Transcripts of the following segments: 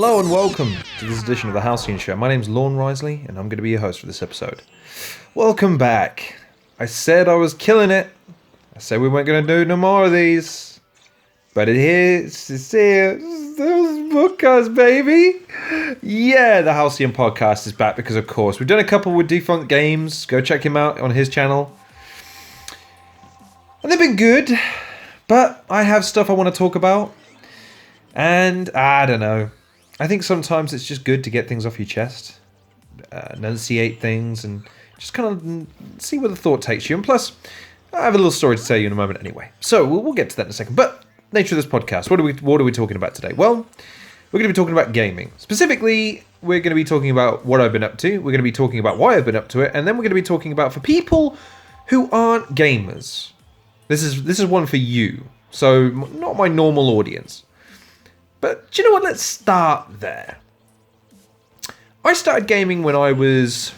Hello and welcome to this edition of the Halcyon Show. My name's Lorne Risley and I'm going to be your host for this episode. Welcome back. I said I was killing it. I said we weren't going to do no more of these. But it's here. Those podcasts, baby. Yeah, the Halcyon podcast is back because, of course, we've done a couple with Defunct Games. Go check him out on his channel. And they've been good. But I have stuff I want to talk about. And I don't know. I think sometimes it's just good to get things off your chest. Enunciate things and just kind of see where the thought takes you. And plus, I have a little story to tell you in a moment anyway. So we'll get to that in a second. But nature of this podcast, what are we talking about today? Well, we're going to be talking about gaming. Specifically, we're going to be talking about what I've been up to. We're going to be talking about why I've been up to it. And then we're going to be talking about for people who aren't gamers. This is one for you. So not my normal audience. But do you know what? Let's start there. I started gaming when I was,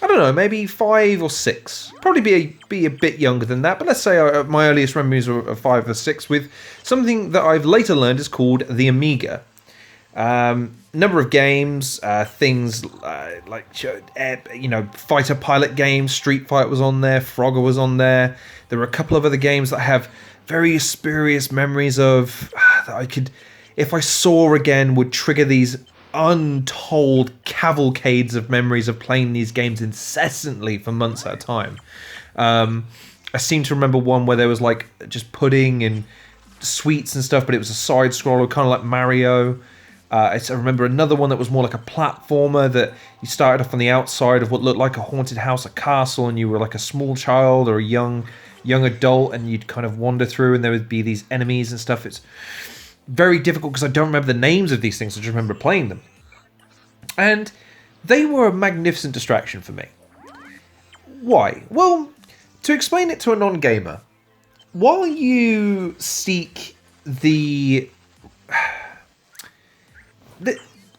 I don't know, maybe 5 or 6. Probably be a bit younger than that, but let's say my earliest memories are 5 or 6 with something that I've later learned is called the Amiga. Number of games, things like fighter pilot games. Street Fighter was on there, Frogger was on there. There were a couple of other games that I have very spurious memories of that I could, if I saw again, would trigger these untold cavalcades of memories of playing these games incessantly for months at a time. I seem to remember one where there was like just pudding and sweets and stuff, but it was a side scroller, kind of like Mario. I remember another one that was more like a platformer that you started off on the outside of what looked like a haunted house, a castle, and you were like a small child or a young adult, and you'd kind of wander through and there would be these enemies and stuff. It's very difficult because I don't remember the names of these things. I just remember playing them. And they were a magnificent distraction for me. Why? Well, to explain it to a non-gamer, while you seek the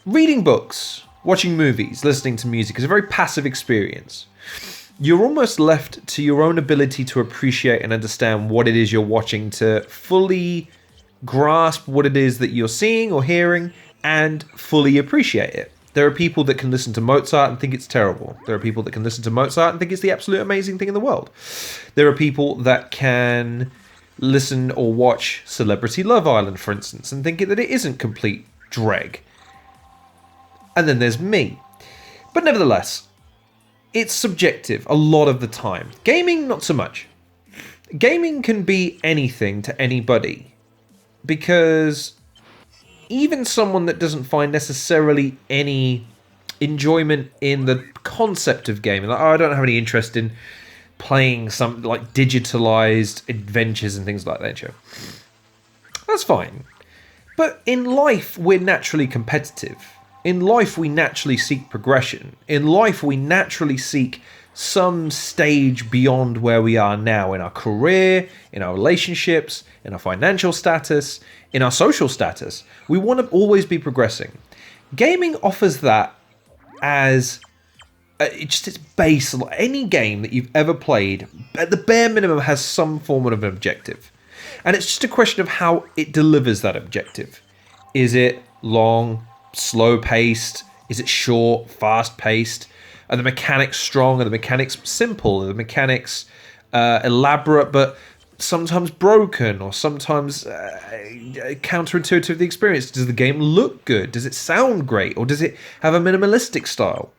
reading books, watching movies, listening to music is a very passive experience. You're almost left to your own ability to appreciate and understand what it is you're watching, to fully grasp what it is that you're seeing or hearing and fully appreciate it. There are people that can listen to Mozart and think it's terrible. There are people that can listen to Mozart and think it's the absolute amazing thing in the world. There are people that can listen or watch Celebrity Love Island, for instance, and think that it isn't complete dreg. And then there's me. But nevertheless, it's subjective a lot of the time. Gaming, not so much. Gaming can be anything to anybody, because even someone that doesn't find necessarily any enjoyment in the concept of gaming, like, oh, I don't have any interest in playing some like digitalized adventures and things like that, that's fine. But in life, we're naturally competitive. In life, we naturally seek progression. In life, we naturally seek some stage beyond where we are now in our career, in our relationships, in our financial status, in our social status. We want to always be progressing. Gaming offers that as its base. Any game that you've ever played, at the bare minimum, has some form of an objective. And it's just a question of how it delivers that objective. Is it long, slow-paced? Is it short, fast-paced? Are the mechanics strong? Are the mechanics simple? Are the mechanics elaborate but sometimes broken, or sometimes counterintuitive to the experience? Does the game look good? Does it sound great? Or does it have a minimalistic style?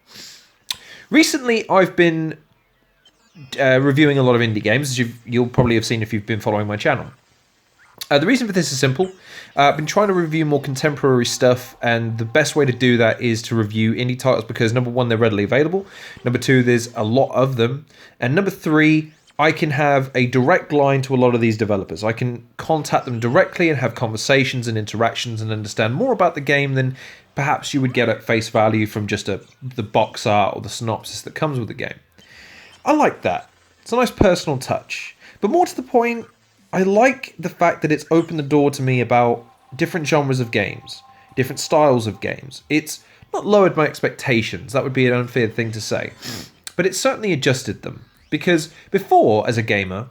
Recently, I've been reviewing a lot of indie games, as you'll probably have seen if you've been following my channel. The reason for this is simple. I've been trying to review more contemporary stuff, and the best way to do that is to review indie titles because, number one, they're readily available. Number two, there's a lot of them. And number three, I can have a direct line to a lot of these developers. I can contact them directly and have conversations and interactions and understand more about the game than perhaps you would get at face value from just the box art or the synopsis that comes with the game. I like that. It's a nice personal touch. But more to the point, I like the fact that it's opened the door to me about different genres of games, different styles of games. It's not lowered my expectations, that would be an unfair thing to say, but it's certainly adjusted them. Because before, as a gamer,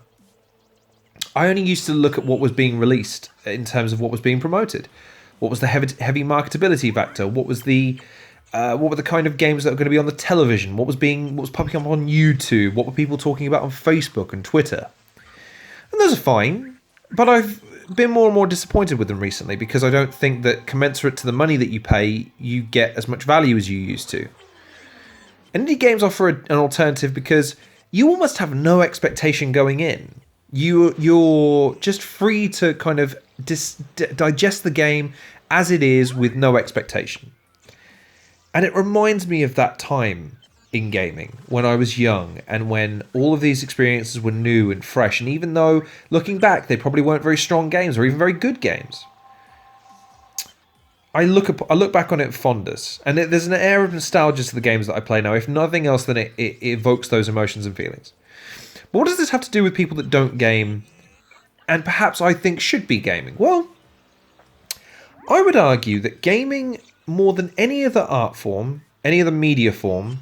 I only used to look at what was being released in terms of what was being promoted. What was the heavy marketability factor? What were the kind of games that were going to be on the television? What was popping up on YouTube? What were people talking about on Facebook and Twitter? And those are fine, but I've been more and more disappointed with them recently because I don't think that commensurate to the money that you pay, you get as much value as you used to. And indie games offer an alternative because you almost have no expectation going in. You're just free to kind of digest the game as it is with no expectation. And it reminds me of that time in gaming when I was young and when all of these experiences were new and fresh. And even though, looking back, they probably weren't very strong games or even very good games, I look back on it with fondness. And there's an air of nostalgia to the games that I play now. If nothing else, then it evokes those emotions and feelings. But what does this have to do with people that don't game and perhaps I think should be gaming? Well, I would argue that gaming, more than any other art form, any other media form,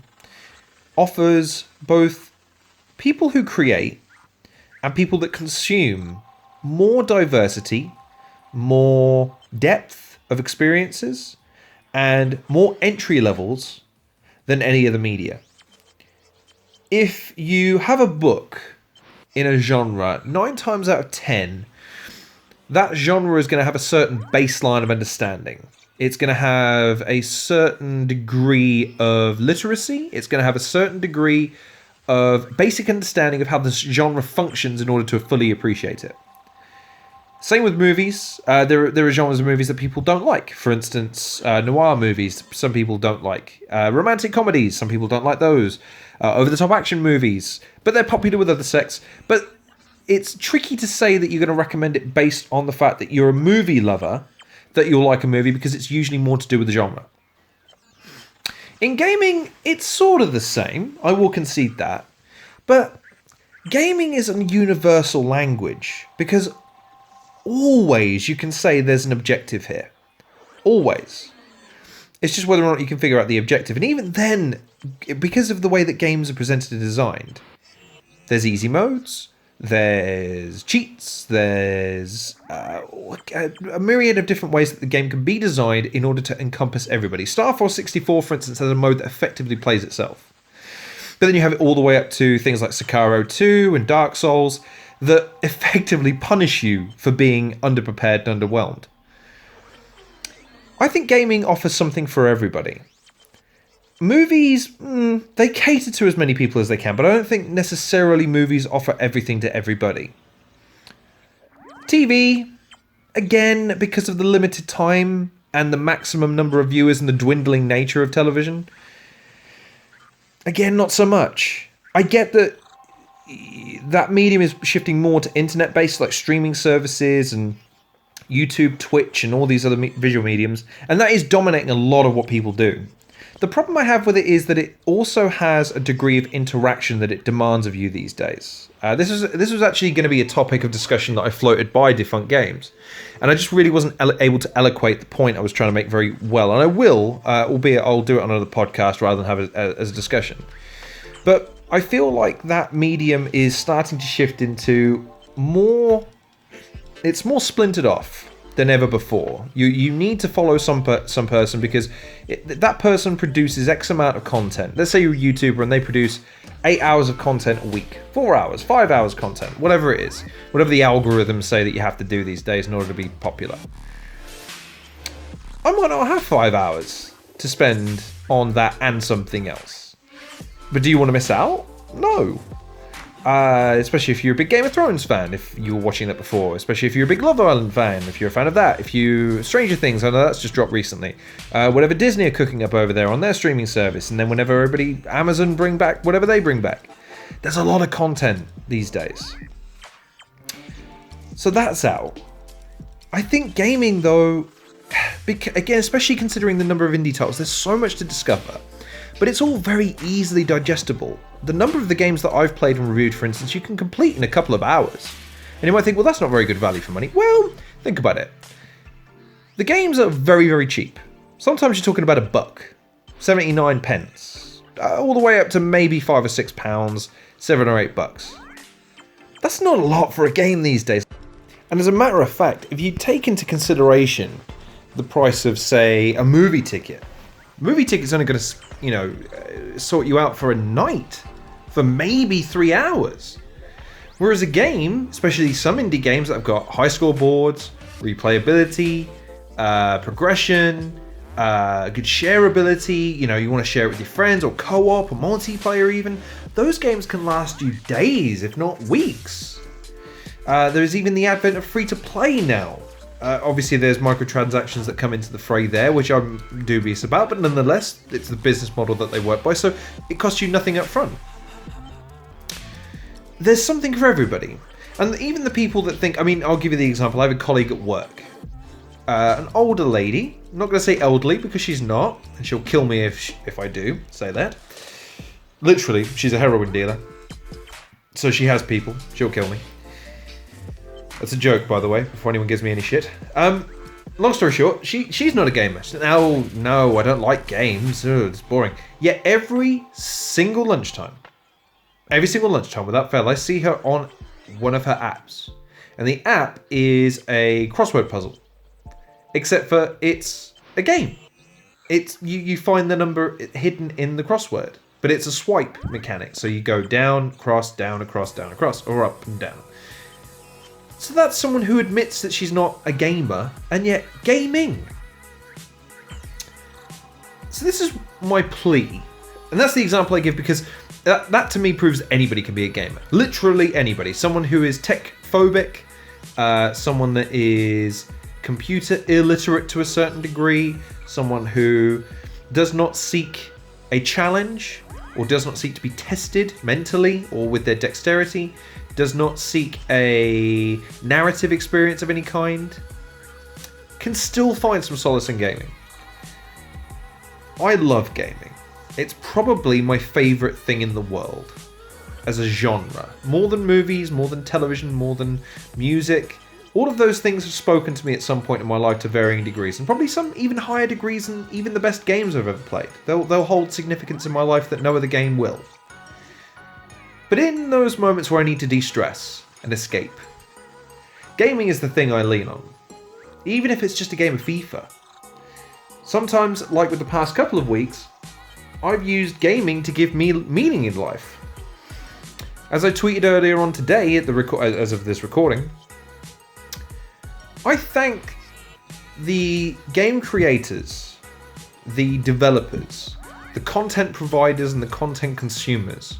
offers both people who create and people that consume more diversity, more depth of experiences, and more entry levels than any other media. If you have a book in a genre, 9 times out of 10, that genre is going to have a certain baseline of understanding. It's going to have a certain degree of literacy. It's going to have a certain degree of basic understanding of how this genre functions in order to fully appreciate it. Same with movies. There are genres of movies that people don't like. For instance, noir movies, some people don't like. Romantic comedies, some people don't like those. Over-the-top action movies, but they're popular with other sects. But it's tricky to say that you're going to recommend it based on the fact that you're a movie lover, that you'll like a movie, because it's usually more to do with the genre. In gaming, it's sort of the same. I will concede that. But gaming is a universal language, because always you can say there's an objective here. Always. It's just whether or not you can figure out the objective. And even then, because of the way that games are presented and designed, there's easy modes, there's cheats, there's a myriad of different ways that the game can be designed in order to encompass everybody. Star Fox 64, for instance, has a mode that effectively plays itself. But then you have it all the way up to things like Sekiro 2 and Dark Souls that effectively punish you for being underprepared and underwhelmed. I think gaming offers something for everybody. Movies, they cater to as many people as they can, but I don't think necessarily movies offer everything to everybody. TV, again, because of the limited time and the maximum number of viewers and the dwindling nature of television, again, not so much. I get that medium is shifting more to internet-based, like streaming services and YouTube, Twitch, and all these other visual mediums, and that is dominating a lot of what people do. The problem I have with it is that it also has a degree of interaction that it demands of you these days. This was actually going to be a topic of discussion that I floated by Defunct Games, and I just really wasn't able to eloquate the point I was trying to make very well, and I will, albeit I'll do it on another podcast rather than have it as a discussion. But I feel like that medium is starting to shift into more... It's more splintered off than ever before. You need to follow some person because that person produces X amount of content. Let's say you're a YouTuber and they produce 8 hours of content a week, 4 hours, 5 hours content, whatever it is. Whatever the algorithms say that you have to do these days in order to be popular. I might not have 5 hours to spend on that and something else. But do you want to miss out? No. Especially if you're a big Game of Thrones fan, if you were watching that before. Especially if you're a big Love Island fan, if you're a fan of that. If you... Stranger Things, I know that's just dropped recently. Whatever Disney are cooking up over there on their streaming service. And then whenever Amazon bring back whatever they bring back. There's a lot of content these days. So that's out. I think gaming, though... Again, especially considering the number of indie titles, there's so much to discover. But it's all very easily digestible. The number of the games that I've played and reviewed, for instance, you can complete in a couple of hours. And you might think, well, that's not very good value for money. Well, think about it. The games are very, very cheap. Sometimes you're talking about $1, 79 pence, all the way up to maybe £5 or £6, $7 or $8. That's not a lot for a game these days. And as a matter of fact, if you take into consideration the price of, say, a movie ticket. Movie ticket's only going to, sort you out for a night, for maybe 3 hours. Whereas a game, especially some indie games that have got high scoreboards, replayability, progression, good shareability, you want to share it with your friends, or co-op, or multiplayer even, those games can last you days, if not weeks. There's even the advent of free-to-play now. Obviously, there's microtransactions that come into the fray there, which I'm dubious about, but nonetheless, it's the business model that they work by, so it costs you nothing up front. There's something for everybody. And even the people that think, I'll give you the example. I have a colleague at work. An older lady. I'm not going to say elderly because she's not. And she'll kill me if I do say that. Literally, she's a heroin dealer. So she has people. She'll kill me. That's a joke, by the way, before anyone gives me any shit. Long story short, she's not a gamer. No, I don't like games. Ugh, it's boring. Yet every single lunchtime, without fail, I see her on one of her apps. And the app is a crossword puzzle. Except for it's a game. It's you find the number hidden in the crossword. But it's a swipe mechanic. So you go down, across, down, across, down, across, or up and down. So that's someone who admits that she's not a gamer, and yet gaming. So this is my plea. And that's the example I give because that to me proves anybody can be a gamer. Literally anybody. Someone who is tech phobic, someone that is computer illiterate to a certain degree, someone who does not seek a challenge or does not seek to be tested mentally or with their dexterity, does not seek a narrative experience of any kind, can still find some solace in gaming. I love gaming. It's probably my favorite thing in the world as a genre. More than movies, more than television, more than music. All of those things have spoken to me at some point in my life to varying degrees, and probably some even higher degrees than even the best games I've ever played. They'll hold significance in my life that no other game will. But in those moments where I need to de-stress and escape, gaming is the thing I lean on. Even if it's just a game of FIFA. Sometimes, like with the past couple of weeks, I've used gaming to give me meaning in life. As I tweeted earlier on today, as of this recording, I thank the game creators, the developers, the content providers and the content consumers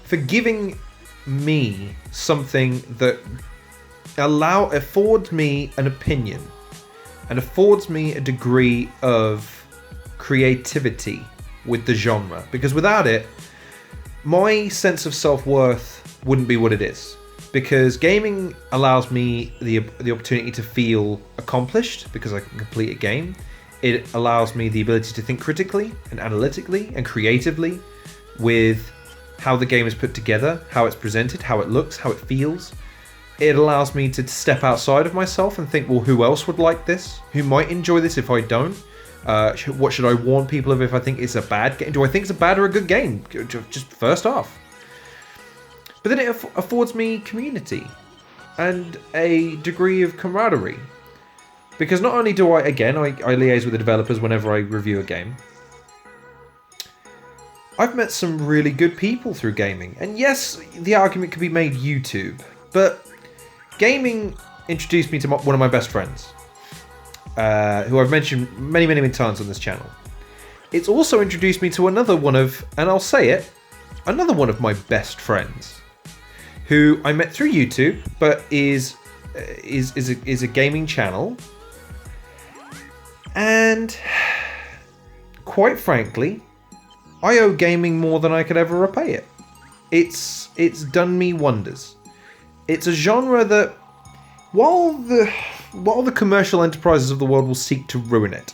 for giving me something that affords me an opinion and affords me a degree of creativity with the genre. Because without it, my sense of self-worth wouldn't be what it is. Because gaming allows me the opportunity to feel accomplished because I can complete a game. It allows me the ability to think critically and analytically and creatively with how the game is put together, how it's presented, how it looks, how it feels. It allows me to step outside of myself and think, well, who else would like this? Who might enjoy this if I don't? What should I warn people of if I think it's a bad game? Do I think it's a bad or a good game? Just first off. But then it affords me community and a degree of camaraderie. Because not only do I liaise with the developers whenever I review a game, I've met some really good people through gaming. And yes, the argument could be made YouTube, but gaming introduced me to one of my best friends, who I've mentioned many, many, many times on this channel. It's also introduced me to another one of my best friends, who I met through YouTube, but is a gaming channel. And quite frankly, I owe gaming more than I could ever repay it. It's done me wonders. It's a genre that, while the commercial enterprises of the world will seek to ruin it,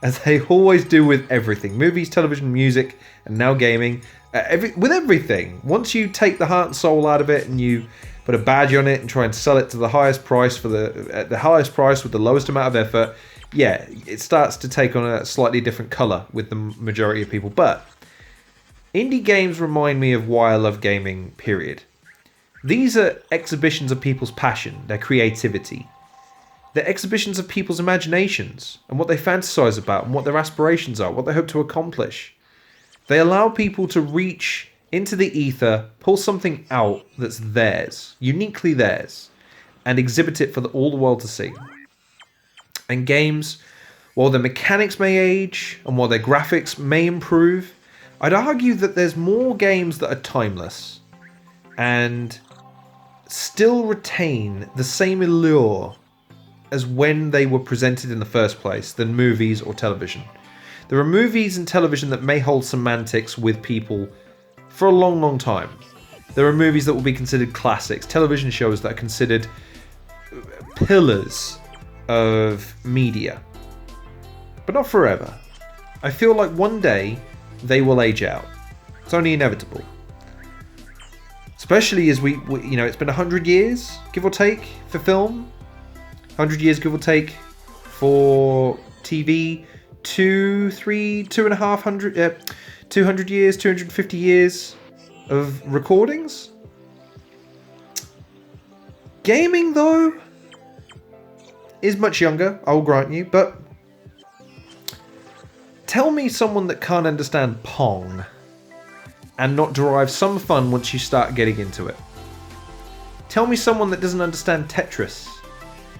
as they always do with everything, movies, television, music, and now gaming, with everything. Once you take the heart and soul out of it and you put a badge on it and try and sell it to the highest price at the highest price with the lowest amount of effort, yeah, it starts to take on a slightly different colour with the majority of people. But indie games remind me of why I love gaming, period. These are exhibitions of people's passion, their creativity. They're exhibitions of people's imaginations and what they fantasize about and what their aspirations are, what they hope to accomplish. They allow people to reach into the ether, pull something out that's theirs, uniquely theirs, and exhibit it for all the world to see. And games, while their mechanics may age and while their graphics may improve, I'd argue that there's more games that are timeless and still retain the same allure as when they were presented in the first place than movies or television. There are movies and television that may hold semantics with people for a long, long time. There are movies that will be considered classics, television shows that are considered pillars of media. But not forever. I feel like one day they will age out. It's only inevitable. Especially as we it's been 100 years, give or take, for film. 100 years, give or take, for TV. 200 years, 250 years of recordings. Gaming, though, is much younger, I'll grant you, but tell me someone that can't understand Pong and not derive some fun once you start getting into it. Tell me someone that doesn't understand Tetris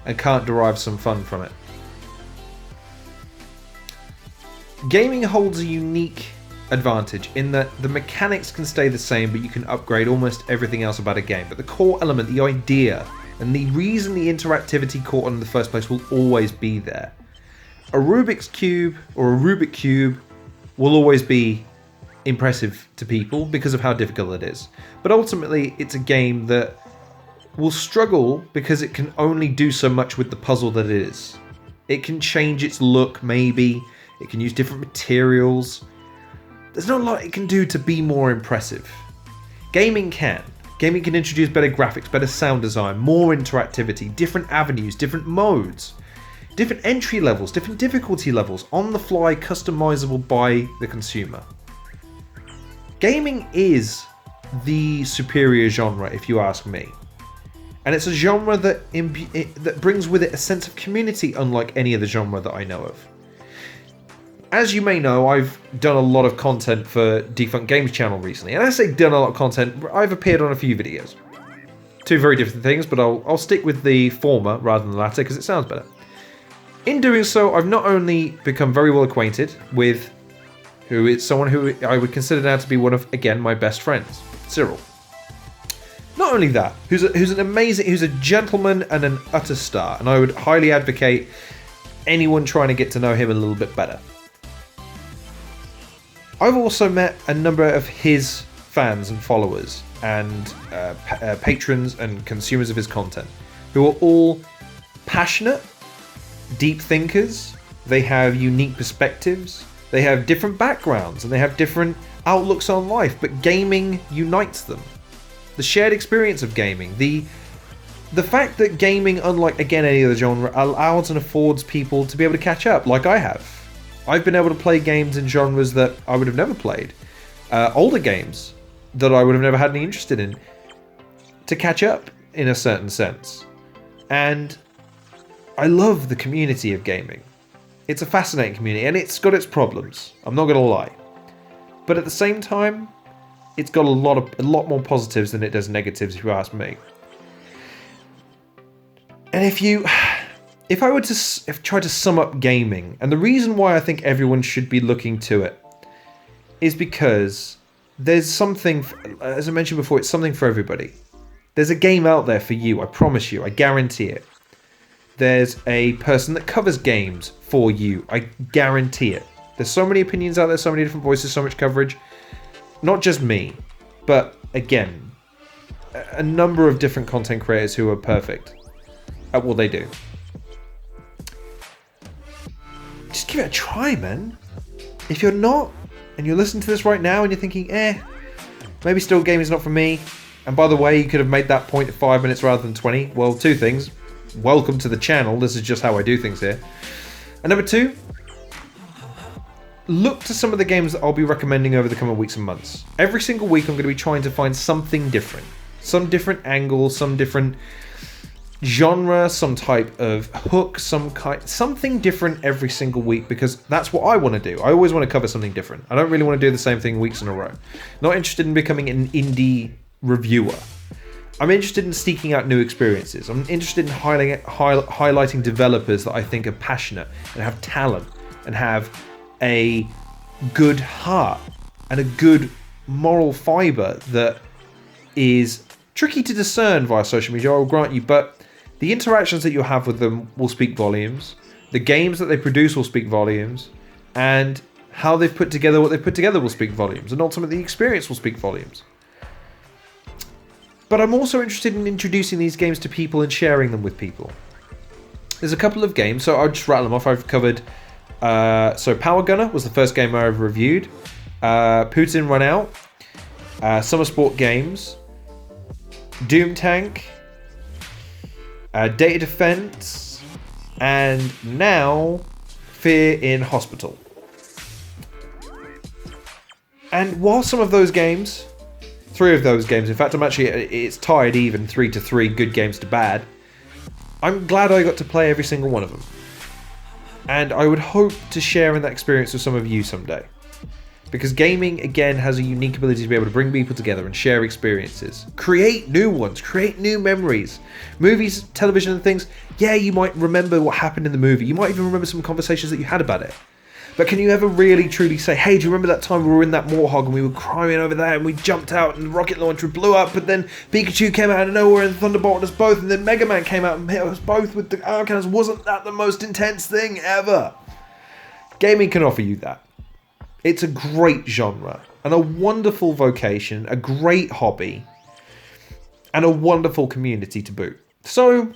and can't derive some fun from it. Gaming holds a unique advantage in that the mechanics can stay the same, but you can upgrade almost everything else about a game. But the core element, the idea, and the reason the interactivity caught on in the first place will always be there. A Rubik's Cube or a Rubik Cube will always be impressive to people because of how difficult it is. But ultimately, it's a game that will struggle because it can only do so much with the puzzle that it is. It can change its look, maybe. It can use different materials. There's not a lot it can do to be more impressive. Gaming can. Gaming can introduce better graphics, better sound design, more interactivity, different avenues, different modes, different entry levels, different difficulty levels, on the fly, customizable by the consumer. Gaming is the superior genre, if you ask me. And it's a genre that brings with it a sense of community unlike any other genre that I know of. As you may know, I've done a lot of content for Defunct Games channel recently. And I say done a lot of content, I've appeared on a few videos. Two very different things, but I'll stick with the former rather than the latter because it sounds better. In doing so, I've not only become very well acquainted with someone who I would consider now to be one of, again, my best friends, Cyril. Not only that, who's a gentleman and an utter star, and I would highly advocate anyone trying to get to know him a little bit better. I've also met a number of his fans and followers and patrons and consumers of his content who are all passionate, deep thinkers. They have unique perspectives, they have different backgrounds, and they have different outlooks on life, but gaming unites them. The shared experience of gaming, the fact that gaming, unlike again any other genre, allows and affords people to be able to catch up like I have. I've been able to play games in genres that I would have never played. Older games that I would have never had any interest in. To catch up in a certain sense. And I love the community of gaming. It's a fascinating community and it's got its problems. I'm not going to lie. But at the same time, it's got a lot more positives than it does negatives, if you ask me. And if I were to try to sum up gaming, and the reason why I think everyone should be looking to it is because there's something, as I mentioned before, it's something for everybody. There's a game out there for you, I promise you, I guarantee it. There's a person that covers games for you, I guarantee it. There's so many opinions out there, so many different voices, so much coverage. Not just me, but again, a number of different content creators who are perfect at what they do. Just give it a try, man. If you're not, and you're listening to this right now and you're thinking, maybe still gaming's not for me, and by the way, you could have made that point at 5 minutes rather than 20, well, two things. Welcome to the channel, this is just how I do things here. And number two, look to some of the games that I'll be recommending over the coming weeks and months. Every single week I'm going to be trying to find something different. Some different angle, some different genre, some type of hook, something different every single week, because that's what I want to do. I always want to cover something different. I don't really want to do the same thing weeks in a row. Not interested in becoming an indie reviewer. I'm interested in seeking out new experiences. I'm interested in highlighting developers that I think are passionate and have talent and have a good heart and a good moral fiber that is tricky to discern via social media, I will grant you, but the interactions that you'll have with them will speak volumes. The games that they produce will speak volumes. And how they've put together what they've put together will speak volumes. And ultimately, the experience will speak volumes. But I'm also interested in introducing these games to people and sharing them with people. There's a couple of games, so I'll just rattle them off. I've covered... so Power Gunner was the first game I ever reviewed. Putin Run Out. Summer Sport Games. Doom Tank. Data Defense, and now Fear in Hospital. And while some of those games, 3 of those games, in fact it's tied even 3-3, good games to bad, I'm glad I got to play every single one of them. And I would hope to share in that experience with some of you someday. Because gaming, again, has a unique ability to be able to bring people together and share experiences. Create new ones, create new memories. Movies, television and things, yeah, you might remember what happened in the movie. You might even remember some conversations that you had about it. But can you ever really, truly say, hey, do you remember that time we were in that Warthog and we were crying over there and we jumped out and the rocket launcher blew up, but then Pikachu came out of nowhere and thunderbolted us both, and then Mega Man came out and hit us both with the Arcanus. Wasn't that the most intense thing ever? Gaming can offer you that. It's a great genre and a wonderful vocation, a great hobby, and a wonderful community to boot. So,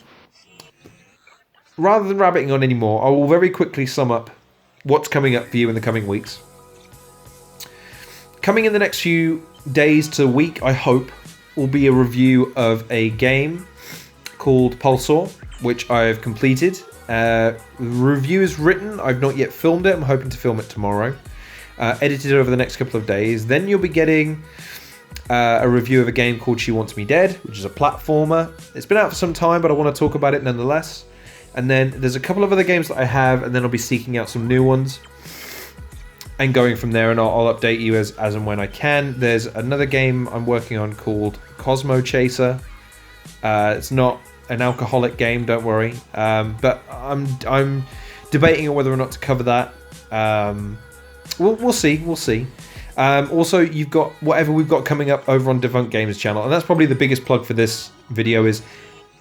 rather than rabbiting on anymore, I will very quickly sum up what's coming up for you in the coming weeks. Coming in the next few days to week, I hope, will be a review of a game called Pulsar, which I've completed. The review is written. I've not yet filmed it. I'm hoping to film it tomorrow. Edited over the next couple of days. Then you'll be getting a review of a game called She Wants Me Dead, which is a platformer. It's been out for some time, but I want to talk about it nonetheless. And then there's a couple of other games that I have, and then I'll be seeking out some new ones and going from there, and I'll update you as and when I can. There's another game I'm working on called Cosmo Chaser. It's not an alcoholic game, don't worry, but I'm debating on whether or not to cover that. We'll see. Also, you've got whatever we've got coming up over on Defunct Games channel, and that's probably the biggest plug for this video. Is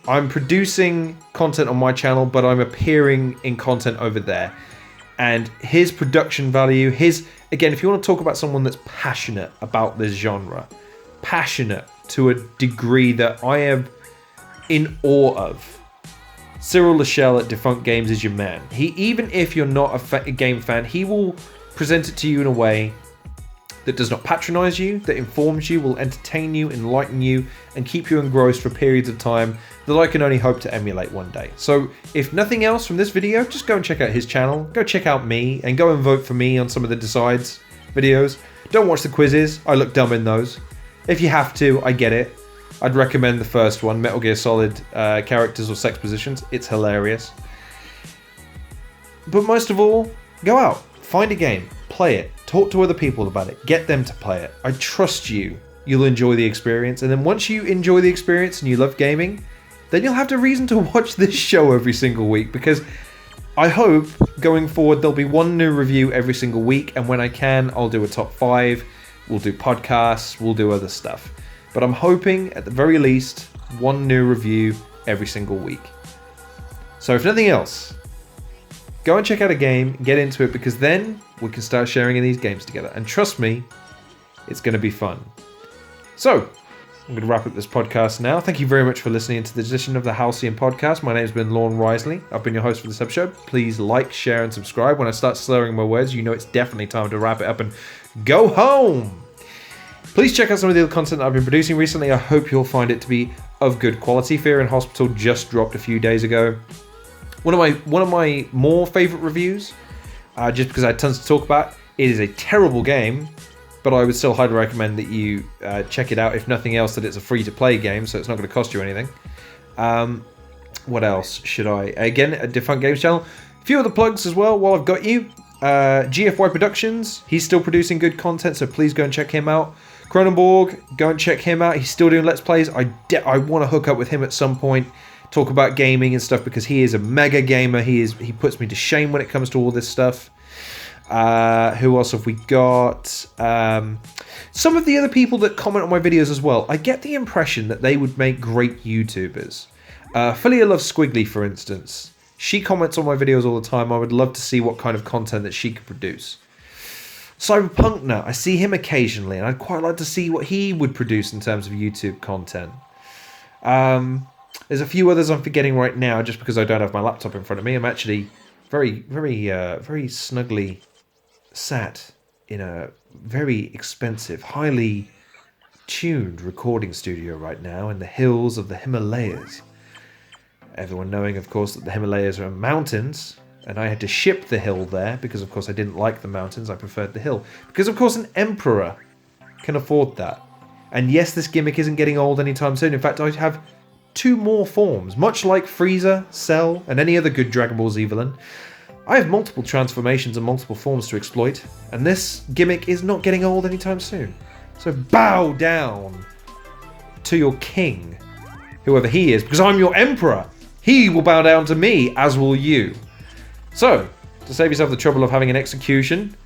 I'm producing content on my channel, but I'm appearing in content over there, and his production value, again, if you want to talk about someone that's passionate about this genre, passionate to a degree that I am in awe of, Cyril Lachelle at Defunct Games is your man. Even if you're not a game fan, he will present it to you in a way that does not patronize you, that informs you, will entertain you, enlighten you, and keep you engrossed for periods of time that I can only hope to emulate one day. So if nothing else from this video, just go and check out his channel, go check out me, and go and vote for me on some of the Decides videos. Don't watch the quizzes, I look dumb in those. If you have to, I get it. I'd recommend the first one, Metal Gear Solid Characters or Sex Positions. It's hilarious. But most of all, go out. Find a game, play it, talk to other people about it, get them to play it. I trust you'll enjoy the experience, and then once you enjoy the experience and you love gaming, then you'll have a reason to watch this show every single week, because I hope going forward there'll be one new review every single week, and when I can, I'll do a top 5, we'll do podcasts, we'll do other stuff. But I'm hoping, at the very least, one new review every single week. So if nothing else, go and check out a game, get into it, because then we can start sharing in these games together. And trust me, it's going to be fun. So, I'm going to wrap up this podcast now. Thank you very much for listening to this edition of the Halcyon Podcast. My name's been Lorne Risley. I've been your host for this episode. Please like, share, and subscribe. When I start slurring my words, you know it's definitely time to wrap it up and go home. Please check out some of the other content that I've been producing recently. I hope you'll find it to be of good quality. Fear in Hospital just dropped a few days ago. One of my more favourite reviews, just because I had tons to talk about. It is a terrible game, but I would still highly recommend that you check it out. If nothing else, that it's a free-to-play game, so it's not going to cost you anything. What else should I? Again, a Defunct Games channel. A few other plugs as well while I've got you. GFY Productions, he's still producing good content, so please go and check him out. Cronenborg, go and check him out. He's still doing Let's Plays. I want to hook up with him at some point, talk about gaming and stuff, because he is a mega gamer. He puts me to shame when it comes to all this stuff. Who else have we got? Some of the other people that comment on my videos as well. I get the impression that they would make great YouTubers. Philia Loves Squiggly, for instance. She comments on my videos all the time. I would love to see what kind of content that she could produce. Cyberpunkner, I see him occasionally, and I'd quite like to see what he would produce in terms of YouTube content. There's a few others I'm forgetting right now, just because I don't have my laptop in front of me. I'm actually very snugly sat in a very expensive, highly tuned recording studio right now in the hills of the Himalayas. Everyone knowing, of course, that the Himalayas are mountains, and I had to ship the hill there because, of course, I didn't like the mountains. I preferred the hill. Because, of course, an emperor can afford that. And yes, this gimmick isn't getting old anytime soon. In fact, I have 2 more forms. Much like Frieza, Cell, and any other good Dragon Ball Z villain, I have multiple transformations and multiple forms to exploit. And this gimmick is not getting old anytime soon. So bow down to your king, whoever he is, because I'm your emperor. He will bow down to me, as will you. So, to save yourself the trouble of having an execution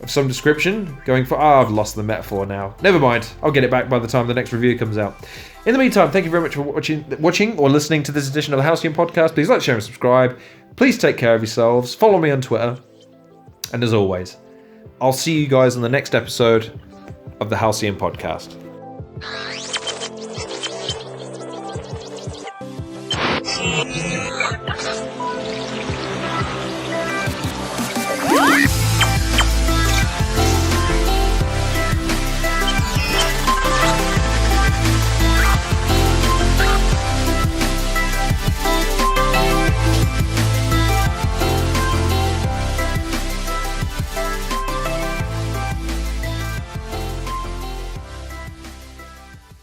of some description, going for... I've lost the metaphor now. Never mind. I'll get it back by the time the next review comes out. In the meantime, thank you very much for watching or listening to this edition of the Halcyon Podcast. Please like, share, and subscribe. Please take care of yourselves. Follow me on Twitter. And as always, I'll see you guys on the next episode of the Halcyon Podcast. Yeah.